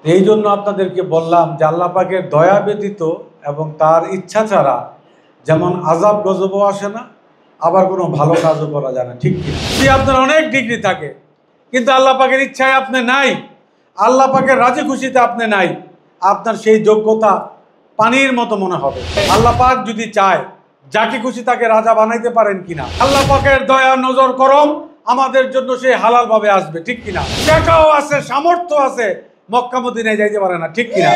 এই জন্য আপনাদেরকে বললাম যে আল্লাহ পাকের দয়া ব্যতীত এবং তার ইচ্ছা ছাড়া যেমন আযাব গজবও আসে না, আবার কোনো ভালো কাজও করা যায় না, ঠিক কি? যদি আপনার অনেক ডিগ্রি থাকে কিন্তু আল্লাহ পাকের ইচ্ছায় আপনি নাই, আল্লাহ পাকের রাজি খুশিতে আপনি নাই, আপনার সেই যোগ্যতা পানির মতো মনে হবে। আল্লাহ পাক যদি চায় যাকে খুশি তাকে রাজা বানাইতে পারেন কিনা? আল্লাহ পাকের দয়া নজর করম আমাদের জন্য সে হালাল ভাবে আসবে, ঠিক কিনা? টাকাও আছে, সামর্থ্য আছে, মক্কা মদিনায় যাইতে পারে না, ঠিক কিনা?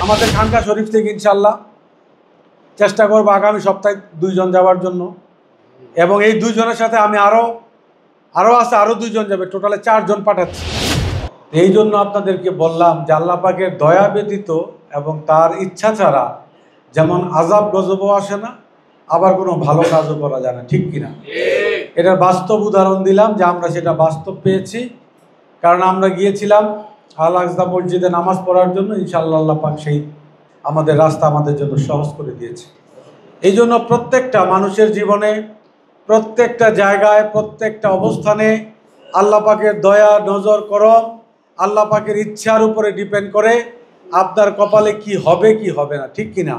আমাদের খানকা শরীফ থেকে ইনশাল্লাহ চেষ্টা করবো আগামী সপ্তাহে 2 জন যাওয়ার জন্য, এবং এই 2 জনের সাথে আমি আরো আছে, আরো 2 জন যাবে, টোটালে 4 জন পাঠাচ্ছি। এই জন্য আপনাদেরকে বললাম যে আল্লাহ পাকের দয়া ব্যতীত এবং তার ইচ্ছা ছাড়া যেমন আযাব গজবও আসে না, আবার কোনো ভালো কাজও করা যায় না, ঠিক কিনা? এটার বাস্তব উদাহরণ দিলাম যে আমরা সেটা বাস্তব পেয়েছি, কারণ আমরা গিয়েছিলাম আল আকসা মসজিদে নামাজ পড়ার জন্য। ইনশাআল্লাহ আল্লাহ পাক সেই আমাদের রাস্তা আমাদের জন্য সহজ করে দিয়েছে। এই জন্য প্রত্যেকটা মানুষের জীবনে, প্রত্যেকটা জায়গায়, প্রত্যেকটা অবস্থানে আল্লাহ পাকের দয়া নজর করম আল্লাহ পাকের ইচ্ছার উপরে ডিপেন্ড করে আপনার কপালে কি হবে কি হবে না, ঠিক কিনা?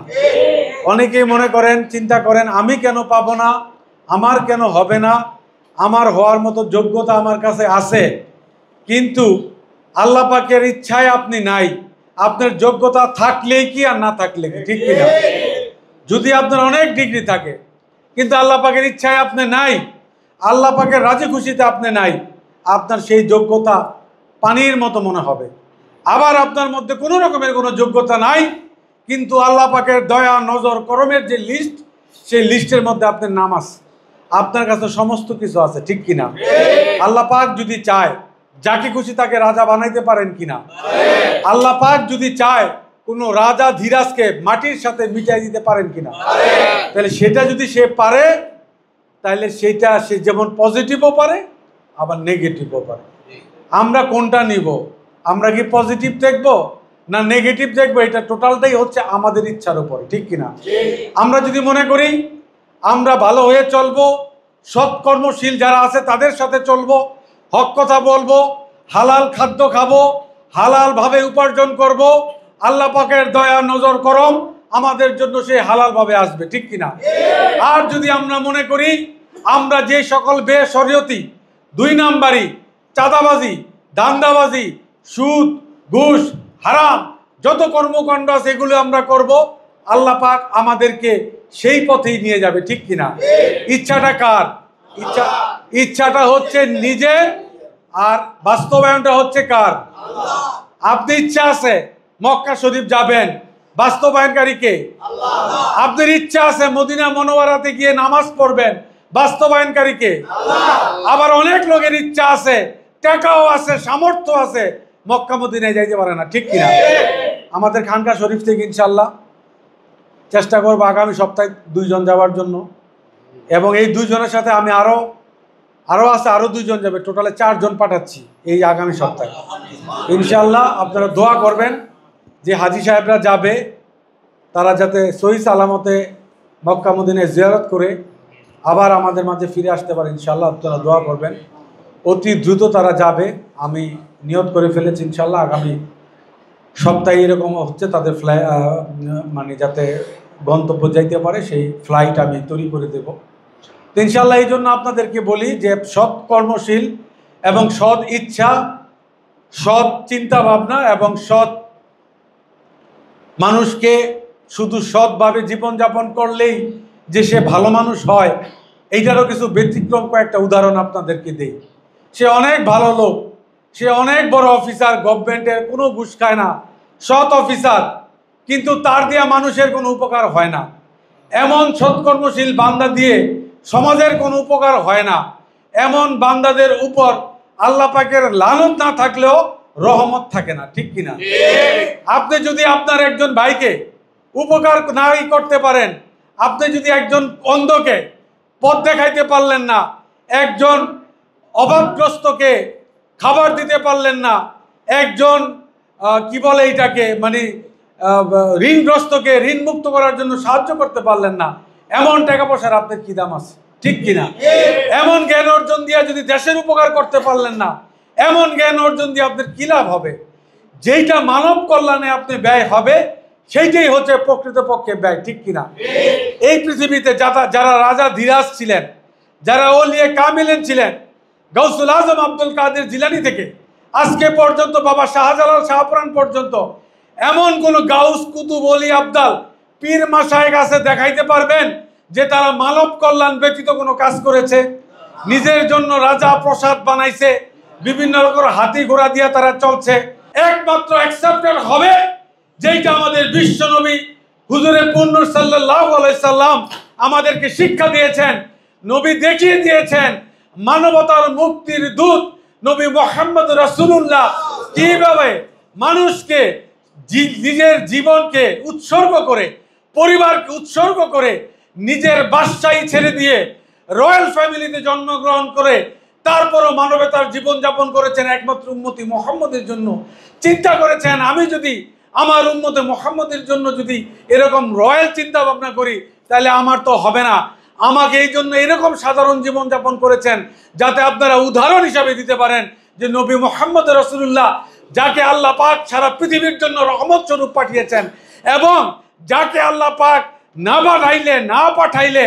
অনেকেই মনে করেন, চিন্তা করেন, আমি কেন পাবো না, আমার কেন হবে না, আমার হওয়ার মতো যোগ্যতা আমার কাছে আছে, কিন্তু আল্লাহ পাকের ইচ্ছায় আপনি নাই। আপনার যোগ্যতা থাকলেই কি আর না থাকলে কি, ঠিক কিনা? যদি আপনার অনেক ডিগ্রি থাকে কিন্তু আল্লাহ পাকের ইচ্ছায় আপনি নাই, আল্লাহ পাকের রাজি খুশিতে আপনি নাই, আপনার সেই যোগ্যতা পানির মতো মনে হবে। আবার আপনার মধ্যে কোনো রকমের কোনো যোগ্যতা নাই, কিন্তু আল্লাহ পাকের দয়া নজর করমের যে লিস্ট, সেই লিস্টের মধ্যে আপনার নাম আছে, আপনার কাছে সমস্ত কিছু আছে, ঠিক কিনা? আল্লাহ পাক যদি চায় যাকে খুশি তাকে রাজা বানাইতে পারেন কিনা? আল্লাহ পাক যদি চায় কোনো রাজা ধীরাজকে মাটির সাথে মিটাই দিতে পারেন কিনা? তাহলে সেটা যদি সে পারে, তাহলে সেটা সে যেমন পজিটিভও পারে আবার নেগেটিভও পারে। আমরা কোনটা নিব? আমরা কি পজিটিভ দেখব না নেগেটিভ দেখব? এটা টোটালটাই হচ্ছে আমাদের ইচ্ছার উপরে, ঠিক কিনা? আমরা যদি মনে করি আমরা ভালো হয়ে চলবো, সৎ কর্মশীল যারা আছে তাদের সাথে চলবো, হক কথা বলবো, হালাল খাদ্য খাবো, হালাল ভাবে উপার্জন করব, আল্লাহ পাকের দয়া নজর করম আমাদের জন্য সে হালাল ভাবে আসবে, ঠিক কিনা? আর যদি আমরা মনে করি আমরা যে সকল বেশরিয়তি, 2 নাম্বারি, চাঁদাবাজি, দান্দাবাজি, সুদ, ঘুষ, হারাম যত কর্মকাণ্ড আছে এগুলো আমরা করব, আল্লাহ পাক আমাদেরকে সেই পথেই নিয়ে যাবে, ঠিক কিনা? ইচ্ছাটা কার? ইচ্ছাটা হচ্ছে নিজে, আর বাস্তবায়নটা হচ্ছে কার? আপনি ইচ্ছা আছে মক্কা শরীফ যাবেন, বাস্তবায়নকারী কে? আপনার ইচ্ছা আছে মদিনা মনোয়ারাতে গিয়ে নামাজ পড়বেন, বাস্তবায়নকারী কে? আবার অনেক লোকের ইচ্ছা আছে, টাকাও আছে, সামর্থ্য আছে, মক্কা মদিনায় যাইতে পারে না, ঠিক কিনা? আমাদের খানকা শরীফ থেকে ইনশাল্লাহ চেষ্টা করবো আগামী সপ্তাহে 2 জন যাওয়ার জন্য, এবং এই 2 জনের সাথে আমি আরো আছে, আরো 2 জন যাবে, টোটালে 4 জন পাঠাচ্ছি এই আগামী সপ্তাহে ইনশাল্লাহ। আপনারা দোয়া করবেন যে হাজি সাহেবরা যাবে তারা যাতে সহি সালামতে মক্কা মদিনায় জিয়ারত করে আবার আমাদের মাঝে ফিরে আসতে পারে, ইনশাল্লাহ আপনারা দোয়া করবেন। অতি দ্রুত তারা যাবে, আমি নিয়ত করে ফেলেছি ইনশাল্লাহ আগামী সপ্তাহে এরকম হচ্ছে তাদের মানে যাতে গন্তব্য যাইতে পারে সেই ফ্লাইট আমি তৈরি করে দেব ইনশাল্লাহ। এই জন্য আপনাদেরকে বলি যে সৎ কর্মশীল এবং সৎ ইচ্ছা, সৎ চিন্তা ভাবনা এবং সৎ মানুষকে শুধু সৎভাবে জীবনযাপন করলেই যে সে ভালো মানুষ হয়, এইটারও কিছু ব্যতিক্রম কয়েকটা উদাহরণ আপনাদেরকে দেই। সে অনেক ভালো লোক, সে অনেক বড় অফিসার, গভর্নমেন্টের কোনো ঘুষ খায় না, সৎ অফিসার, কিন্তু তার দেয়া মানুষের কোনো উপকার হয় না। এমন সৎকর্মশীল বান্দা দিয়ে সমাজের কোনো উপকার হয় না। এমন বান্দাদের উপর আল্লাহ পাকের লানত না থাকলেও রহমত থাকে না, ঠিক কিনা? আপনি যদি আপনার একজন ভাইকে উপকার নাই করতে পারেন, আপনি যদি একজন অন্ধকে পথ দেখাইতে পারলেন না, একজন অভাবগ্রস্তকে খাবার দিতে পারলেন না, একজন কি বলে এটাকে মানে ঋণগ্রস্তকে ঋণ মুক্ত করার জন্য সাহায্য করতে পারলেন না, এমন টাকা পয়সার আপনার কি দাম আছে, ঠিক কিনা? এমন জ্ঞান অর্জন দিয়ে যদি দেশের উপকার করতে পারলেন না, এমন জ্ঞান অর্জন দিয়ে আপনার কি লাভ হবে? যেইটা মানব কল্যাণে আপনি ব্যয় হবে সেইটাই হচ্ছে প্রকৃতপক্ষে ব্যয়, ঠিক কিনা? এই পৃথিবীতে যারা রাজা ধীরাজ ছিলেন, যারা ওলিয়ে কামিলেন ছিলেন, গাউসুল আজম আব্দুল কাদের জিলানী থেকে আজকে পর্যন্ত বাবা শাহজালাল শাহপুরাণ পর্যন্ত এমন কোন গাউস কুতুব ওলি আবদাল পীর মাশায়েখ আছে দেখাইতে পারবেন যে তারা মানব কল্যাণ ব্যতীত কোনো কাজ করেছে? নিজের জন্য রাজা প্রসাদ বানাইছে, বিভিন্ন রকম হাতি ঘোড়া দিয়ে তারা চলছে। একমাত্র অ্যাকসেপ্টেড হবে যেটা আমাদের বিশ্ব নবী হুজুরে পূর্ণ সাল্লাল্লাহু আলাইহি সাল্লাম আমাদেরকে শিক্ষা দিয়েছেন, নবী দেখিয়ে দিয়েছেন। মানবতার মুক্তির দূত নবী মুহাম্মদ রাসূলুল্লাহ কিভাবে মানুষকে নিজের জীবনকে উৎসর্গ করে, পরিবারকে উৎসর্গ করে, নিজের বাদশাহী ছেড়ে দিয়ে রয়্যাল ফ্যামিলিতে জন্মগ্রহণ করে তারপরও মানবতার জীবনযাপন করেছেন একমাত্র উম্মতি মুহাম্মদের জন্য। চিন্তা করেছেন আমি যদি আমার উম্মতে মুহাম্মদের জন্য যদি এরকম রয়্যাল চিন্তা ভাবনা করি তাহলে আমার তো হবে না। আমাকে এই জন্য এরকম সাধারণ জীবনযাপন করেছেন যাতে আপনারা উদাহরণ হিসাবে দিতে পারেন যে নবী মুহাম্মদ রাসূলুল্লাহ যাকে আল্লাহ পাক সারা পৃথিবীর জন্য রহমত স্বরূপ পাঠিয়েছেন, এবং যাকে আল্লাহ পাক না পাঠাইলে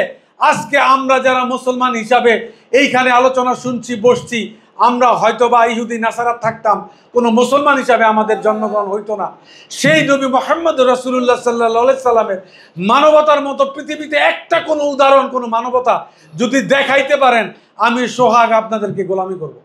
আজকে আমরা যারা মুসলমান হিসাবে এইখানে আলোচনা শুনছি, বসছি, আমরা হয়তো বা ইহুদি নাসারা থাকতাম, কোনো মুসলমান হিসাবে আমাদের জন্মগ্রহণ হইতো না। সেই নবী মুহাম্মদ রাসূলুল্লাহ সাল্লাল্লাহু আলাইহি সাল্লামের মানবতার মতো পৃথিবীতে একটা কোনো উদাহরণ, কোনো মানবতা যদি দেখাইতে পারেন, আমি সোহাগ আপনাদেরকে গোলামি করব।